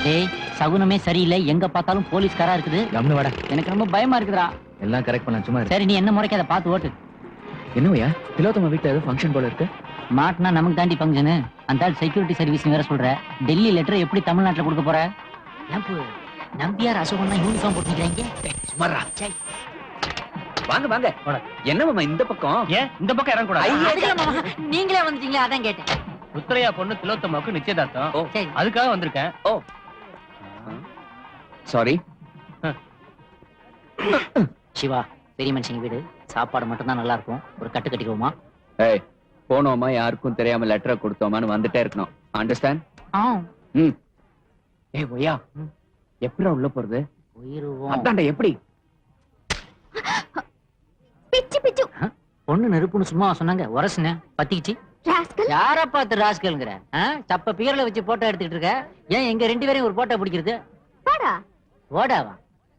டேய் சகுனமே சரியில்லை, எங்க பார்த்தாலும் போலீஸ்காரா இருக்குது. கம்னு வாடா. எனக்கு ரொம்ப பயமா இருக்குதுடா. எல்லாம் கரெக்ட் பண்ண சும்மா இரு. சரி நீ என்ன முறைக்கு அதை பார்த்து ஓட்டு. என்னவையா திலோத்தம வீட்டுல ஏதோ ஃபங்க்ஷன் போல இருக்கு. மாட்டினா நமக்கு தாண்டி ஃபங்க்ஷனு. அந்த செக்யூரிட்டி சர்வீஸ் வேற சொல்ற. டெல்லி லெட்டர் எப்படி தமிழ்நாட்டுல கொடுக்க போற? ஏம்பு நம்பியார் அசோகம்னா யூனிஃபார்ம் போட்டுக்கிறாங்க. சும்மாரா. வாங்க வாங்க. என்ன மாமா இந்த பக்கம்? ஏன் இந்த பக்கம் இறங்க கூடாது? நீங்களே வந்துட்டீங்க, அதான் கேட்டேன். ருத்ரையா பொண்ணு திலோத்தமாவுக்கு நிச்சயதார்த்தம். சரி. அதுக்காக வந்திருக்கேன். ஓ சாரி. சிவா, பெரிய மனுஷங்க வீடு, சாப்பாடு மட்டும் தான் நல்லா இருக்கும். ஒரு கட்டு கட்டிக்குவோமா? ஏய், போனோமா யாருக்கும் தெரியாம லெட்டரை கொடுத்தோமான்னு வந்துட்டே இருக்கணும். அண்டர்ஸ்டாண்ட்? ம். ஏய் ஒய்யா, எப்படி உள்ள போறது? போயிருவோம். அதான்டா எப்படி? பிச்சு பிச்சு. பொண்ணு நெருப்புன்னு சும்மா சொன்னாங்க, உரசுன பத்திக்கிச்சு. ராஸ்கல். யார பார்த்து ராஸ்கல்ங்கற? சப்ப பியர்ல வச்சு போட்டோ எடுத்துட்டு இருக்க. ஏன் எங்க ரெண்டு பேரையும் ஒரு போட்டோ பிடிக்கிறது? போடா. போடாவா?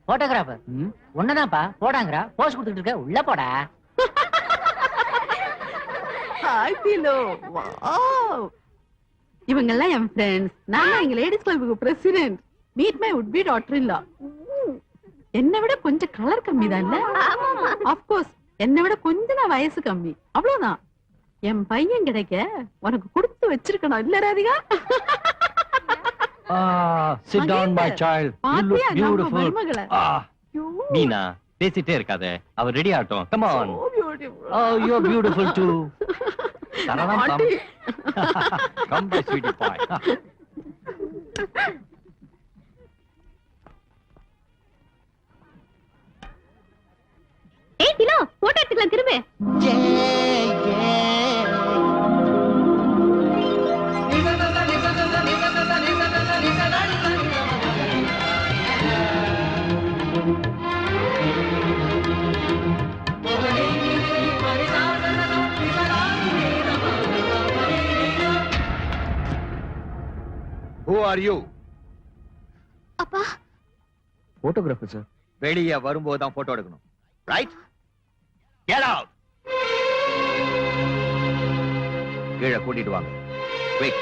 போட்டோகிராஃபர் ஒன்னதான்ப்பா. போடாங்கறா, போஸ் கொடுத்துட்டு இருக்க. உள்ள போடா. ஹாய் பிலோ. வாவ். இவங்க எல்லாம் என் ஃப்ரெண்ட்ஸ். நான் எங்க லேடிஸ் கிளப்புக்கு president. Meet my would be daughter இல்ல. என்னை விட கொஞ்சம் கலர் கம்மி தான் இல்ல? ஆஃப் கோர்ஸ் என்னை விட கொஞ்சம் தான் வயசு கம்மி, அவ்வளவுதான். என் பையன் கிடைக்க உனக்கு கொடுத்து வச்சிருக்கணும் இல்ல Radhika? Sit down my child. You look beautiful. Meena பேசிட்டே இருக்காதே, அவர் ரெடி ஆகட்டும். Come on. Oh, you're beautiful too. Sararam. Come by sweetie pie. ஏய் திலோ, போட்டோ எடுத்துக்கலாம் திரும்ப. Who are you? அப்பா. Photographer sir. வெளியே வரும்போது தான் போட்டோ எடுக்கணும். Right? Get out. கீழே கூட்டிட்டு வாங்க. Quick.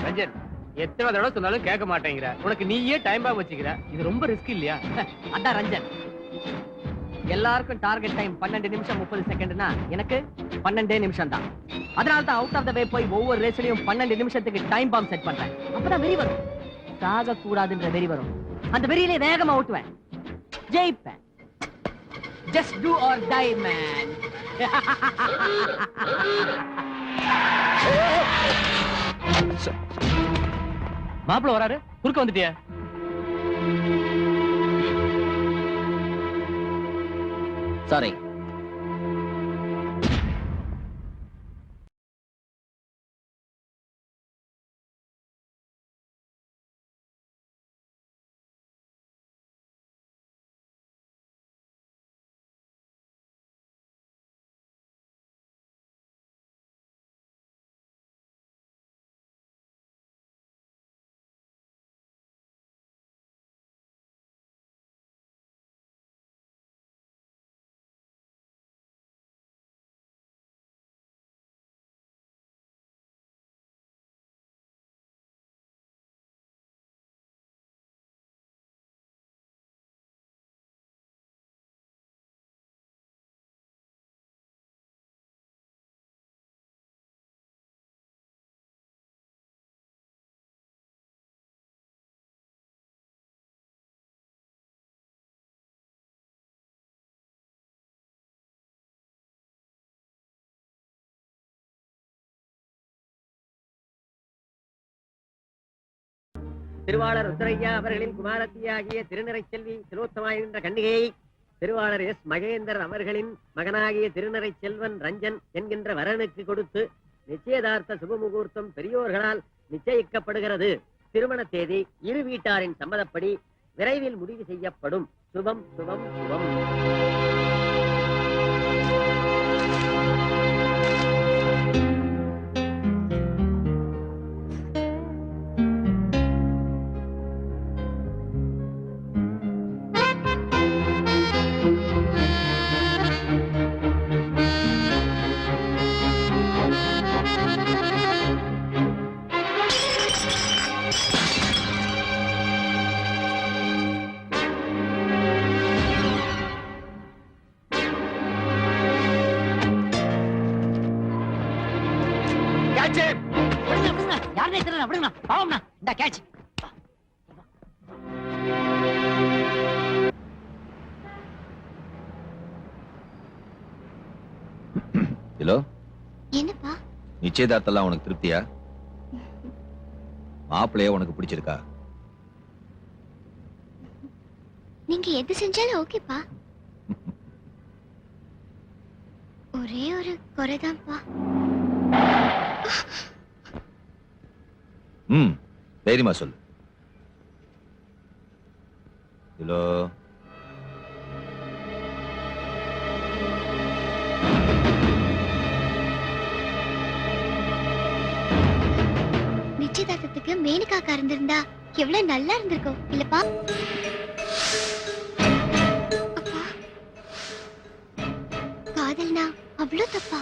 ரஞ்சன், எத்தனை தடவை சொன்னாலும் கேட்க மாட்டேங்கிற. உனக்கு நீயே டைம் பாம் வச்சுக்கிற. இது ரொம்ப ரிஸ்க் இல்லையா? அதான் ரஞ்சன், எல்லாருக்கும் டார்கெட் டைம் 12 நிமிஷம் 30 செகண்ட்னா எனக்கு 12 நிமிஷம் தான். அதனால தான் அவுட் ஆஃப் த வே போய் ஒவ்வொரு ரேஸ்லயும் 12 நிமிஷத்துக்கு டைம் பாம் செட் பண்றேன். அப்பதான் வெறி வரும். சாக கூடாதுன்ற வெறி வரும். அந்த வெறியிலே வேகமா ஓட்டுவேன், ஜெயிப்பேன். Just do or die, man. மாப்பிள்ள வராரு, குறுக்க வந்துட்டியா? சாரி. திருவாளர் ருத்ரையா அவர்களின் குமாரத்தியாகிய திருநிறைச் செல்வி திலோத்தமாகின்ற கன்னிகையை திருவாளர் எஸ் மகேந்தர் அவர்களின் மகனாகிய திருநிறைச் செல்வன் ரஞ்சன் என்கின்ற வரனுக்கு கொடுத்து நிச்சயதார்த்த சுபமுகூர்த்தம் பெரியோர்களால் நிச்சயிக்கப்படுகிறது. திருமண தேதி இரு வீட்டாரின் சம்மதப்படி விரைவில் முடிவு செய்யப்படும். சுபம் சுபம் சுபம். யாருனே தெரியல, விடுங்க பாவம்னா. இந்த கேட்ச். ஹலோ, என்னப்பா? நிச்சயதார்த்தம் உனக்கு திருப்தியா? மாப்பிள்ளைய உனக்கு பிடிச்சிருக்கா? நீங்க எது செஞ்சாலும் ஓகேப்பா. ஒரே ஒரு குறைதான்ப்பா. தைரியமா சொல்லு. ஹலோ, நிச்சயதார்த்தத்துக்கு மேனகாக்கா இருந்திருந்தா எவ்வளவு நல்லா இருந்திருக்கும் இல்லப்பா? அப்பா, காதல்னா அவ்வளவு தப்பா?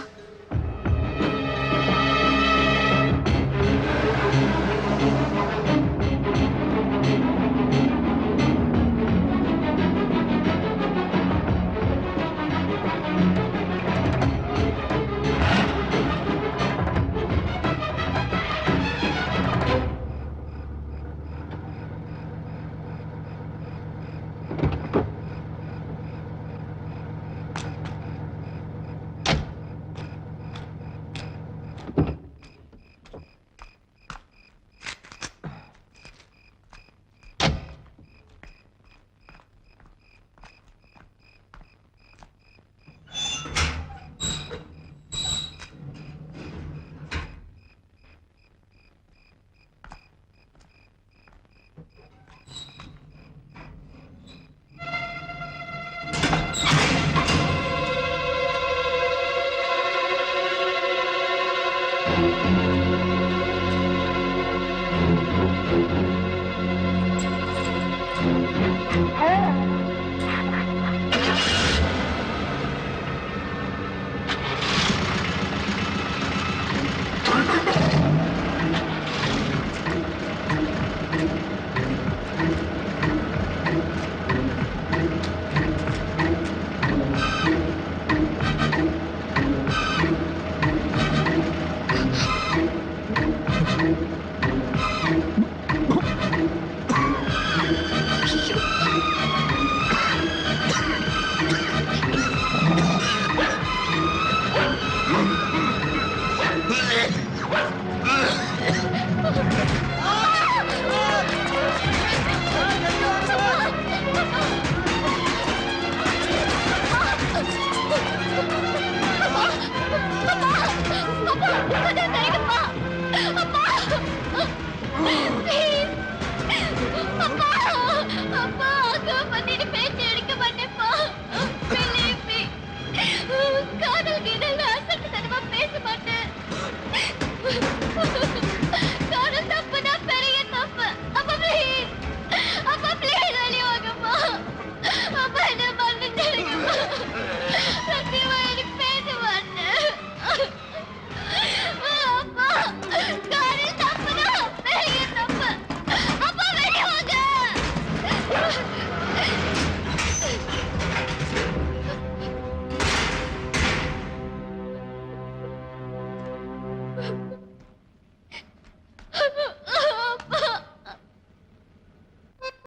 Ha ha ha!